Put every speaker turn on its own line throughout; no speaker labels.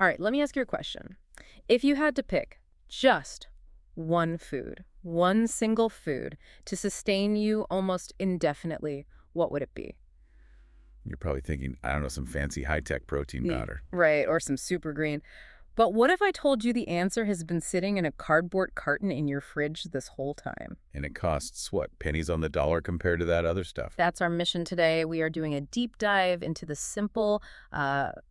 All right, let me ask you a question. If you had to pick just one food, one single food to sustain you almost indefinitely, what would it be?
You're probably thinking, I don't know, some fancy high-tech protein powder.
Right, or some super green. But what if I told you the answer has been sitting in a cardboard carton in your fridge this whole time?
And it costs, what, pennies on the dollar compared to that other stuff?
That's our mission today. We are doing a deep dive into the simple,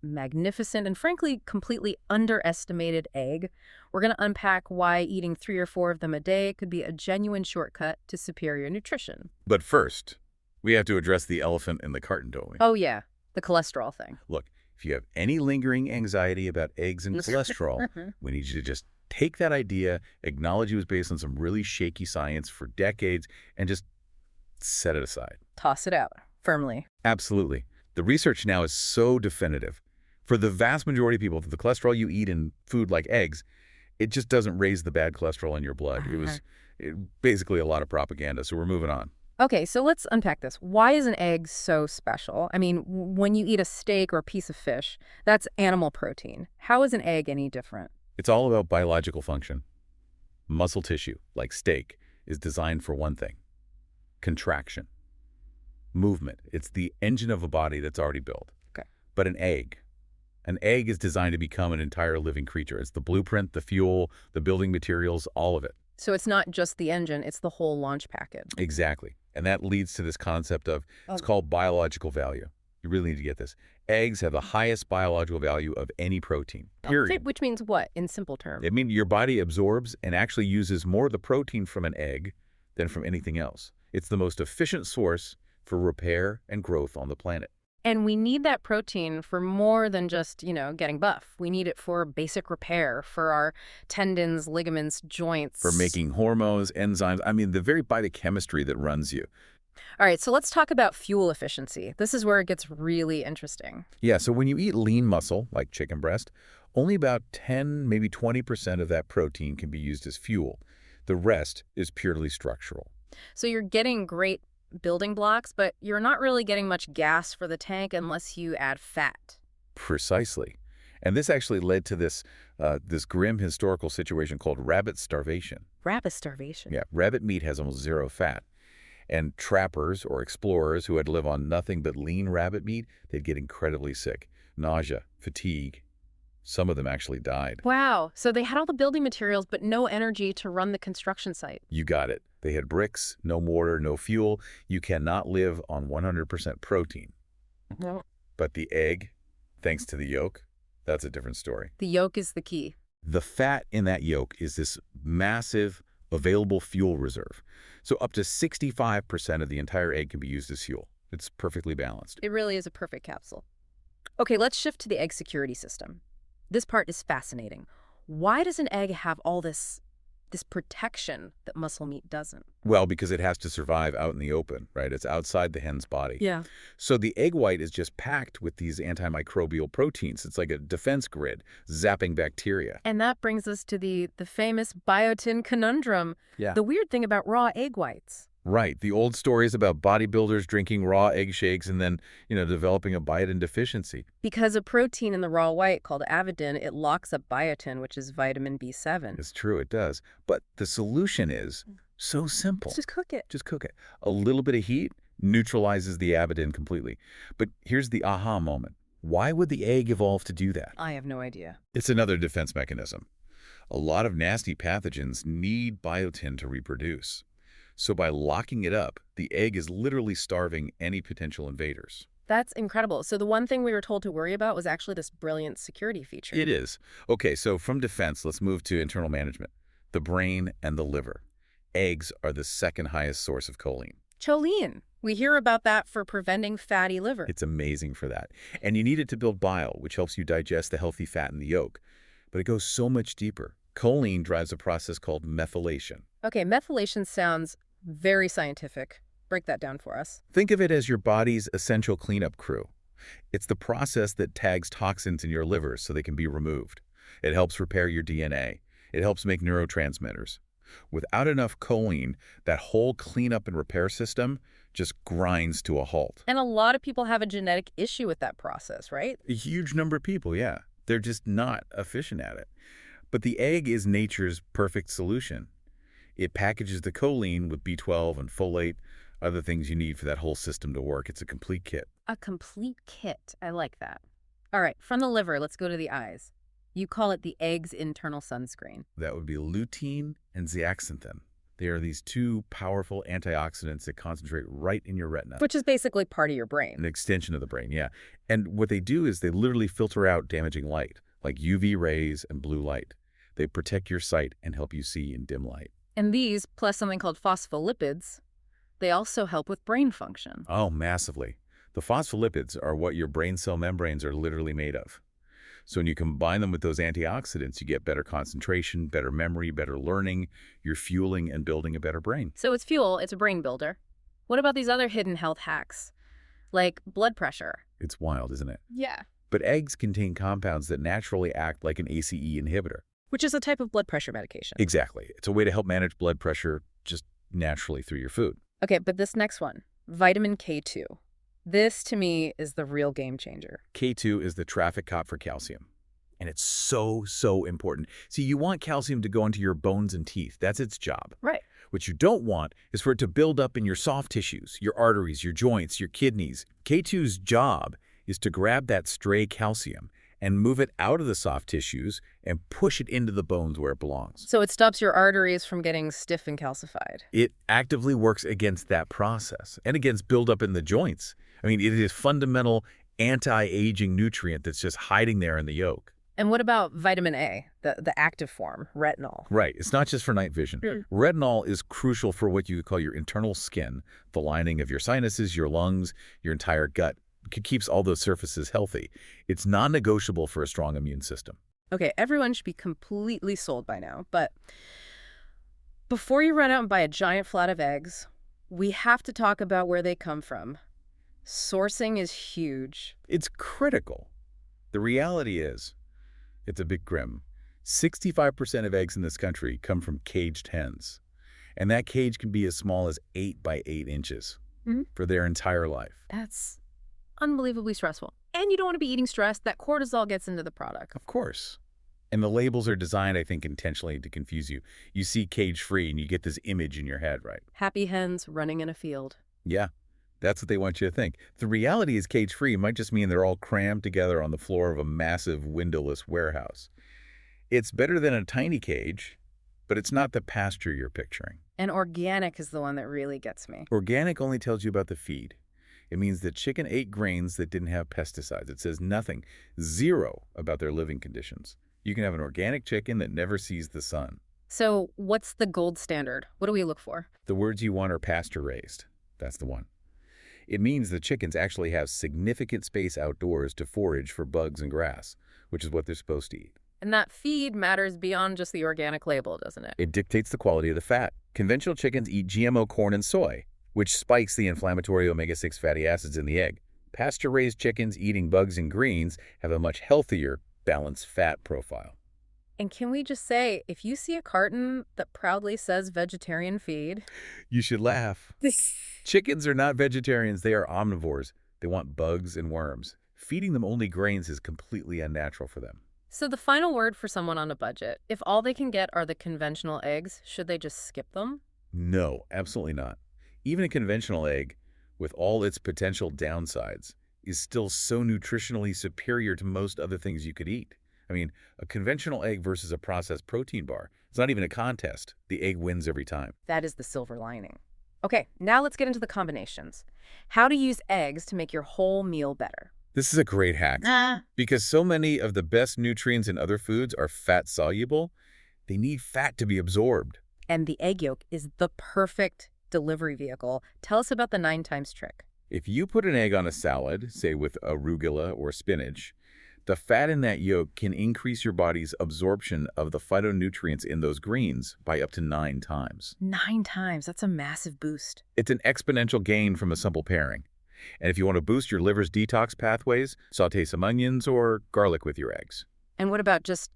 magnificent, and frankly, completely underestimated egg. We're going to unpack why eating 3 or 4 of them a day could be a genuine shortcut to superior nutrition.
But first, we have to address the elephant in the carton, don't we?
Oh, yeah, the cholesterol thing.
Look, if you have any lingering anxiety about eggs and cholesterol, we need you to just take that idea, acknowledge it was based on some really shaky science for decades, and just set it aside.
Toss it out, firmly.
Absolutely. The research now is so definitive. For the vast majority of people, the cholesterol you eat in food like eggs, it just doesn't raise the bad cholesterol in your blood. It was basically a lot of propaganda, so we're moving on.
Okay, so let's unpack this. Why is an egg so special? I mean, when you eat a steak or a piece of fish, that's animal protein. How is an egg any different?
It's all about biological function. Muscle tissue, like steak, is designed for one thing: contraction, movement. It's the engine of a body that's already built.
Okay.
But an egg is designed to become an entire living creature. It's the blueprint, the fuel, the building materials, all of it.
So it's not just the engine, it's the whole launch package.
Exactly. And that leads to this concept of, it's called biological value. You really need to get this. Eggs have the highest biological value of any protein, period.
Which means what, in simple terms?
It means your body absorbs and actually uses more of the protein from an egg than from anything else. It's the most efficient source for repair and growth on the planet.
And we need that protein for more than just, getting buff. We need it for basic repair, for our tendons, ligaments, joints.
For making hormones, enzymes, the very biochemistry that runs you.
All right, so let's talk about fuel efficiency. This is where it gets really interesting.
Yeah, so when you eat lean muscle, like chicken breast, only about 10, maybe 20% of that protein can be used as fuel. The rest is purely structural.
So you're getting great building blocks, but you're not really getting much gas for the tank unless you add fat.
Precisely. And this actually led to this grim historical situation called rabbit starvation.
Rabbit starvation?
Yeah, rabbit meat has almost zero fat. And trappers or explorers who had to live on nothing but lean rabbit meat, they'd get incredibly sick. Nausea, fatigue. Some of them actually died.
Wow. So they had all the building materials, but no energy to run the construction site.
You got it. They had bricks, no mortar, no fuel. You cannot live on 100% protein.
No.
But the egg, thanks to the yolk, that's a different story.
The yolk is the key.
The fat in that yolk is this massive available fuel reserve. So up to 65% of the entire egg can be used as fuel. It's perfectly balanced.
It really is a perfect capsule. Okay, let's shift to the egg security system. This part is fascinating. Why does an egg have all this protection that muscle meat doesn't?
Well, because it has to survive out in the open, right? It's outside the hen's body.
Yeah.
So the egg white is just packed with these antimicrobial proteins. It's like a defense grid, zapping bacteria.
And that brings us to the famous biotin conundrum.
Yeah.
The weird thing about raw egg whites.
Right. The old stories about bodybuilders drinking raw egg shakes and then, developing a biotin deficiency.
Because a protein in the raw white called avidin, it locks up biotin, which is vitamin B7.
It's true, it does. But the solution is so simple.
Just cook it.
Just cook it. A little bit of heat neutralizes the avidin completely. But here's the aha moment. Why would the egg evolve to do that?
I have no idea.
It's another defense mechanism. A lot of nasty pathogens need biotin to reproduce. So by locking it up, the egg is literally starving any potential invaders.
That's incredible. So the one thing we were told to worry about was actually this brilliant security feature.
It is. Okay, so from defense, let's move to internal management. The brain and the liver. Eggs are the second highest source of choline.
Choline. We hear about that for preventing fatty liver.
It's amazing for that. And you need it to build bile, which helps you digest the healthy fat in the yolk. But it goes so much deeper. Choline drives a process called methylation.
Okay, methylation sounds very scientific. Break that down for us.
Think of it as your body's essential cleanup crew. It's the process that tags toxins in your liver so they can be removed. It helps repair your DNA. It helps make neurotransmitters. Without enough choline, that whole cleanup and repair system just grinds to a halt.
And a lot of people have a genetic issue with that process, right?
A huge number of people, yeah. They're just not efficient at it. But the egg is nature's perfect solution. It packages the choline with B12 and folate, other things you need for that whole system to work. It's a complete kit.
A complete kit. I like that. All right, from the liver, let's go to the eyes. You call it the egg's internal sunscreen.
That would be lutein and zeaxanthin. They are these two powerful antioxidants that concentrate right in your retina.
Which is basically part of your
An
brain.
extension of the brain, yeah. And what they do is they literally filter out damaging light, like UV rays and blue light. They protect your sight and help you see in dim light.
And these, plus something called phospholipids, they also help with brain function.
Oh, massively. The phospholipids are what your brain cell membranes are literally made of. So when you combine them with those antioxidants, you get better concentration, better memory, better learning. You're fueling and building a better brain.
So it's fuel, it's a brain builder. What about these other hidden health hacks, like blood pressure?
It's wild, isn't it?
Yeah.
But eggs contain compounds that naturally act like an ACE inhibitor.
Which is a type of blood pressure medication.
Exactly. It's a way to help manage blood pressure just naturally through your food.
Okay, but this next one, vitamin K2. This, to me, is the real game changer.
K2 is the traffic cop for calcium. And it's so important. See, you want calcium to go into your bones and teeth. That's its job.
Right.
What you don't want is for it to build up in your soft tissues, your arteries, your joints, your kidneys. K2's job is to grab that stray calcium and move it out of the soft tissues and push it into the bones where it belongs.
So it stops your arteries from getting stiff and calcified.
It actively works against that process and against buildup in the joints. I mean, it is fundamental anti-aging nutrient that's just hiding there in the yolk.
And what about vitamin A, the active form, retinol?
Right. It's not just for night vision. Retinol is crucial for what you call your internal skin, the lining of your sinuses, your lungs, your entire gut. It keeps all those surfaces healthy. It's non-negotiable for a strong immune system.
Okay, everyone should be completely sold by now, but before you run out and buy a giant flat of eggs, we have to talk about where they come from. Sourcing is huge.
It's critical. The reality is, it's a bit grim. 65% of eggs in this country come from caged hens. And that cage can be as small as 8 by 8 inches for their entire life.
That's unbelievably stressful. And you don't want to be eating stress. That cortisol gets into the product.
Of course. And the labels are designed, I think, intentionally to confuse you. You see cage-free and you get this image in your head, right?
Happy hens running in a field.
Yeah, that's what they want you to think. The reality is cage-free might just mean they're all crammed together on the floor of a massive windowless warehouse. It's better than a tiny cage, but it's not the pasture you're picturing.
And organic is the one that really gets me.
Organic only tells you about the feed. It means the chicken ate grains that didn't have pesticides. It says nothing, zero, about their living conditions. You can have an organic chicken that never sees the sun.
So what's the gold standard? What do we look for?
The words you want are pasture-raised. That's the one. It means the chickens actually have significant space outdoors to forage for bugs and grass, which is what they're supposed to eat.
And that feed matters beyond just the organic label, doesn't it?
It dictates the quality of the fat. Conventional chickens eat GMO corn and soy, which spikes the inflammatory omega-6 fatty acids in the egg. Pasture-raised chickens eating bugs and greens have a much healthier, balanced fat profile.
And can we just say, if you see a carton that proudly says vegetarian feed,
You should laugh. Chickens are not vegetarians, they are omnivores. They want bugs and worms. Feeding them only grains is completely unnatural for them.
So the final word for someone on a budget, if all they can get are the conventional eggs, should they just skip them?
No, absolutely not. Even a conventional egg, with all its potential downsides, is still so nutritionally superior to most other things you could eat. I mean, a conventional egg versus a processed protein bar, it's not even a contest. The egg wins every time.
That is the silver lining. Okay, now let's get into the combinations. How to use eggs to make your whole meal better.
This is a great hack. Because so many of the best nutrients in other foods are fat-soluble, they need fat to be absorbed.
And the egg yolk is the perfect delivery vehicle. Tell us about the 9 times trick.
If you put an egg on a salad, say with arugula or spinach, the fat in that yolk can increase your body's absorption of the phytonutrients in those greens by up to 9 times.
9 times, that's a massive boost.
It's an exponential gain from a simple pairing. And if you want to boost your liver's detox pathways, saute some onions or garlic with your eggs.
And what about just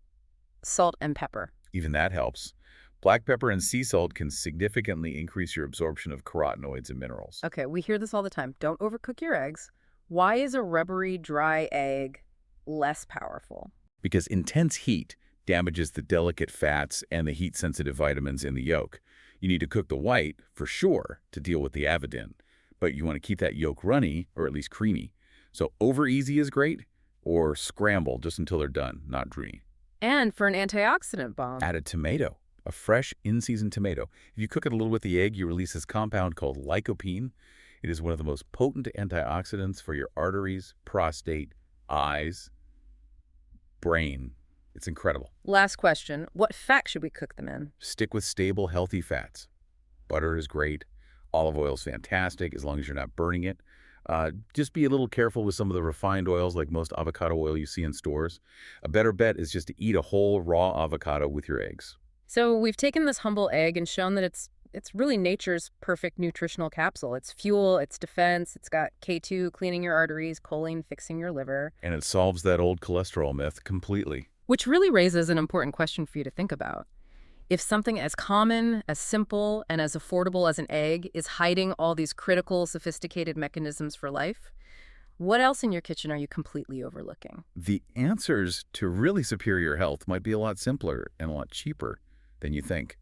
salt and pepper?
Even that helps. Black pepper and sea salt can significantly increase your absorption of carotenoids and minerals.
Okay, we hear this all the time. Don't overcook your eggs. Why is a rubbery, dry egg less powerful?
because intense heat damages the delicate fats and the heat-sensitive vitamins in the yolk. You need to cook the white, for sure, to deal with the avidin, but you want to keep that yolk runny, or at least creamy. So over easy is great, or scramble just until they're done, not dreamy.
And for an antioxidant bomb.
Add a tomato, a fresh, in-season tomato. If you cook it a little with the egg, you release this compound called lycopene. It is one of the most potent antioxidants for your arteries, prostate, eyes, brain. It's incredible.
Last question. What fat should we cook them in?
Stick with stable, healthy fats. Butter is great. Olive oil is fantastic as long as you're not burning it. Just be a little careful with some of the refined oils like most avocado oil you see in stores. A better bet is just to eat a whole raw avocado with your eggs.
So we've taken this humble egg and shown that it's really nature's perfect nutritional capsule. It's fuel, it's defense, it's got K2 cleaning your arteries, choline fixing your liver.
And it solves that old cholesterol myth completely.
Which really raises an important question for you to think about. If something as common, as simple, and as affordable as an egg is hiding all these critical, sophisticated mechanisms for life, what else in your kitchen are you completely overlooking?
The answers to really superior health might be a lot simpler and a lot cheaper than you think.